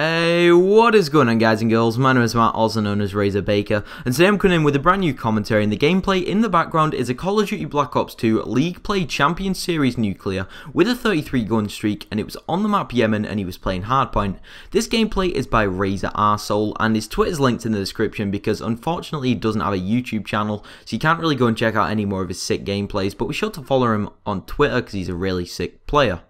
Hey, what is going on, guys and girls? My name is Matt, also known as Razor Baker, and today I'm coming in with a brand new commentary, and the gameplay in the background is a Call of Duty Black Ops 2 League Play Champion Series Nuclear with a 33 gun streak, and it was on the map Yemen, and he was playing Hardpoint. This gameplay is by RzoR, and his Twitter's linked in the description because unfortunately he doesn't have a YouTube channel, so you can't really go and check out any more of his sick gameplays, but be sure to follow him on Twitter because he's a really sick player.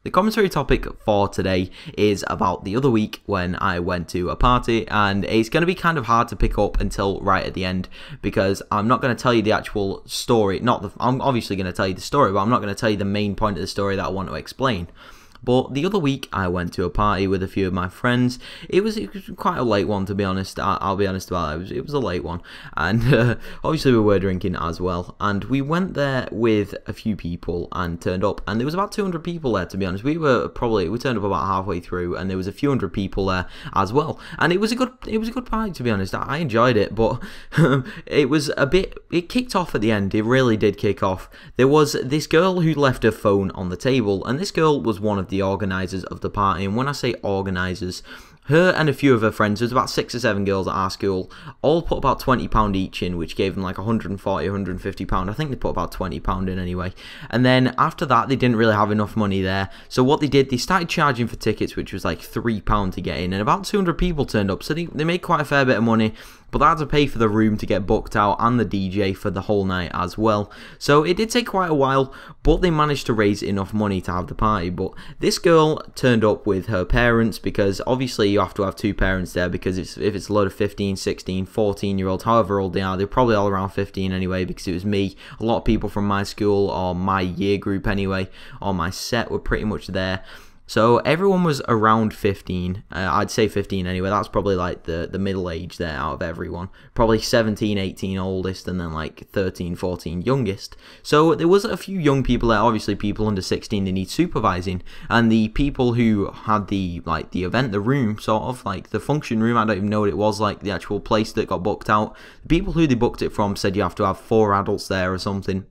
The commentary topic for today is about the other week when I went to a party, and it's going to be kind of hard to pick up until right at the end because I'm not going to tell you the actual story. I'm obviously going to tell you the story, but I'm not going to tell you the main point of the story that I want to explain. But the other week, I went to a party with a few of my friends. It was quite a late one, to be honest. I'll be honest about it. It was a late one. And obviously, we were drinking as well. And we went there with a few people and turned up. And there was about 200 people there, to be honest. We turned up about halfway through, and there was a few hundred people there as well. And it was a good party, to be honest. I enjoyed it, but it kicked off at the end. It really did kick off. There was this girl who left her phone on the table, and this girl was one of the organisers of the party. And when I say organisers, her and a few of her friends, there's about 6 or 7 girls at our school, all put about £20 each in, which gave them like £140, £150. I think they put about £20 in anyway. And then after that, they didn't really have enough money there. So what they did, they started charging for tickets, which was like £3 to get in. And about 200 people turned up. So they made quite a fair bit of money. But they had to pay for the room to get booked out and the DJ for the whole night as well. So it did take quite a while, but they managed to raise enough money to have the party. But this girl turned up with her parents because obviously you have to have 2 parents there because if it's a load of 15, 16, 14-year-olds, however old they are, they're probably all around 15 anyway because it was me. A lot of people from my school or my year group anyway, or my set were pretty much there. So everyone was around 15, I'd say 15 anyway. That's probably like the middle age there out of everyone. Probably 17, 18 oldest, and then like 13, 14 youngest. So there was a few young people there. Obviously people under 16, they need supervising. And the people who had the event, the room, sort of like the function room, I don't even know what it was, like the actual place that got booked out. The people who they booked it from said you have to have 4 adults there or something.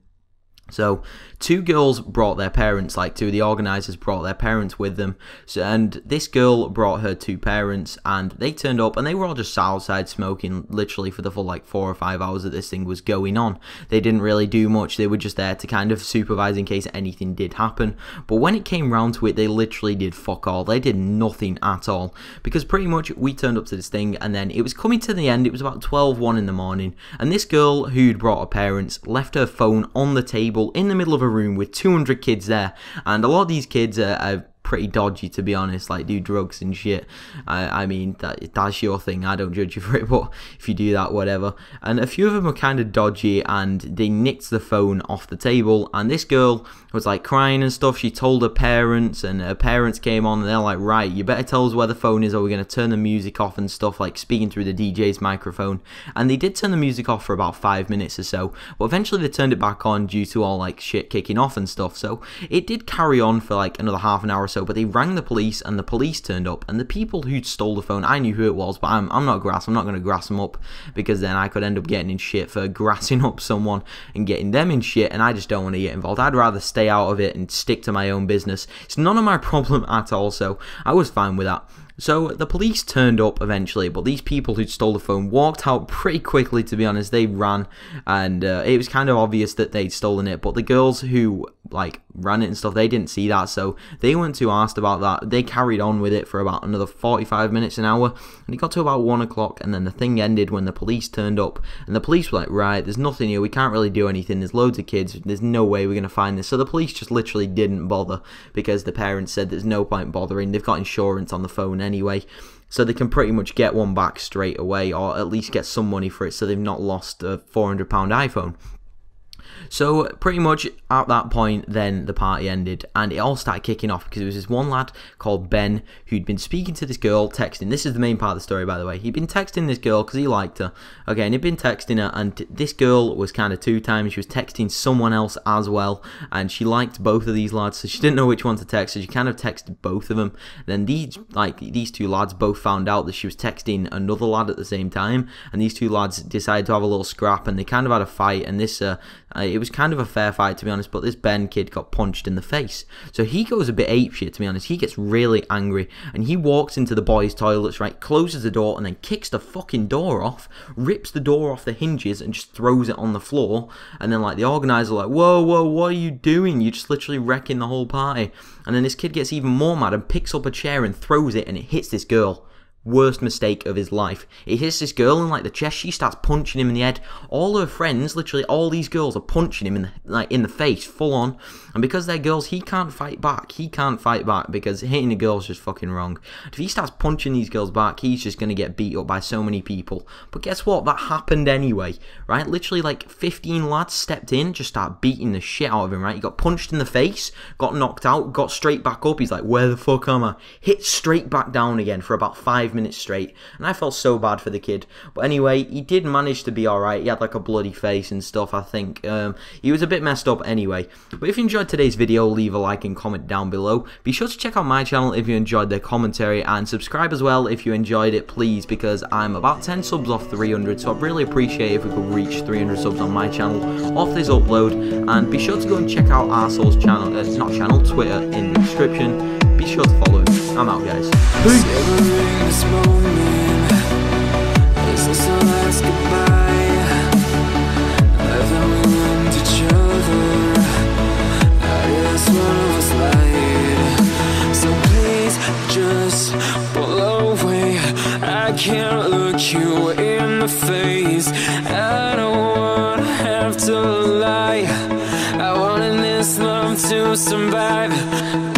So 2 girls brought their parents, like 2 of the organisers brought their parents with them, and this girl brought her 2 parents, and they turned up, and they were all just outside smoking literally for the full like 4 or 5 hours that this thing was going on. They didn't really do much. They were just there to kind of supervise in case anything did happen, but when it came round to it, they literally did fuck all. They did nothing at all, because pretty much we turned up to this thing, and then it was coming to the end. It was about 12:01 in the morning, and this girl who'd brought her parents left her phone on the table in the middle of a room with 200 kids there, and a lot of these kids are pretty dodgy, to be honest, like do drugs and shit. I mean, that's your thing, I don't judge you for it, but if you do that, whatever. And a few of them were kind of dodgy, and they nicked the phone off the table, and this girl was like crying and stuff. She told her parents, and her parents came on, and they're like, right, you better tell us where the phone is or we're going to turn the music off and stuff, like speaking through the DJ's microphone. And they did turn the music off for about 5 minutes or so, but eventually they turned it back on due to all like shit kicking off and stuff. So it did carry on for like another half an hour or so, but they rang the police, and the police turned up, and the people who stole the phone, I knew who it was, but I'm not grass. I'm not going to grass them up because then I could end up getting in shit for grassing up someone and getting them in shit, and I just don't want to get involved. I'd rather stay out of it and stick to my own business. It's none of my problem at all, so I was fine with that. So the police turned up eventually, but these people who stole the phone walked out pretty quickly, to be honest. They ran, and it was kind of obvious that they'd stolen it, but the girls who like ran it and stuff, they didn't see that, so they weren't too asked about that. They carried on with it for about another 45 minutes, an hour, and it got to about 1 o'clock, and then the thing ended when the police turned up, and the police were like, right, there's nothing here, we can't really do anything, there's loads of kids, there's no way we're going to find this. So the police just literally didn't bother because the parents said there's no point bothering, they've got insurance on the phone anyway, so they can pretty much get one back straight away, or at least get some money for it, so they've not lost a £400 iPhone. So pretty much at that point then the party ended, and it all started kicking off because there was this one lad called Ben who'd been speaking to this girl, texting. This is the main part of the story, by the way. He'd been texting this girl because he liked her, okay, and he'd been texting her, and this girl was kind of 2 times. She was texting someone else as well, and she liked both of these lads, so she didn't know which one to text, so she kind of texted both of them. Then these 2 lads both found out that she was texting another lad at the same time, and these 2 lads decided to have a little scrap, and they kind of had a fight, and this It was kind of a fair fight, to be honest, but this Ben kid got punched in the face. So he goes a bit apeshit, to be honest. He gets really angry, and he walks into the boys' toilets, right, closes the door, and then kicks the fucking door off, rips the door off the hinges, and just throws it on the floor. And then, like, the organizer like, whoa, what are you doing? You're just literally wrecking the whole party. And then this kid gets even more mad and picks up a chair and throws it, and it hits this girl. Worst mistake of his life. It hits this girl in like the chest. She starts punching him in the head. All her friends, literally all these girls, are punching him in the face, full on. And because they're girls, he can't fight back. He can't fight back because hitting a girl is just fucking wrong. If he starts punching these girls back, he's just gonna get beat up by so many people. But guess what? That happened anyway, right? Literally like 15 lads stepped in, just start beating the shit out of him, right? He got punched in the face, got knocked out, got straight back up. He's like, where the fuck am I? Hit straight back down again for about 5 minutes straight, and I felt so bad for the kid. But anyway, he did manage to be alright. He had like a bloody face and stuff, I think. He was a bit messed up anyway. But if you enjoyed today's video, leave a like and comment down below. Be sure to check out my channel if you enjoyed the commentary, and subscribe as well if you enjoyed it, please, because I'm about 10 subs off 300, so I'd really appreciate if we could reach 300 subs on my channel off this upload. And be sure to go and check out RzoR's channel, Twitter in the description. Be sure to follow him. I'm out, guys. Peace. I can't look you in the face. I don't wanna have to lie. I wanted this love to survive.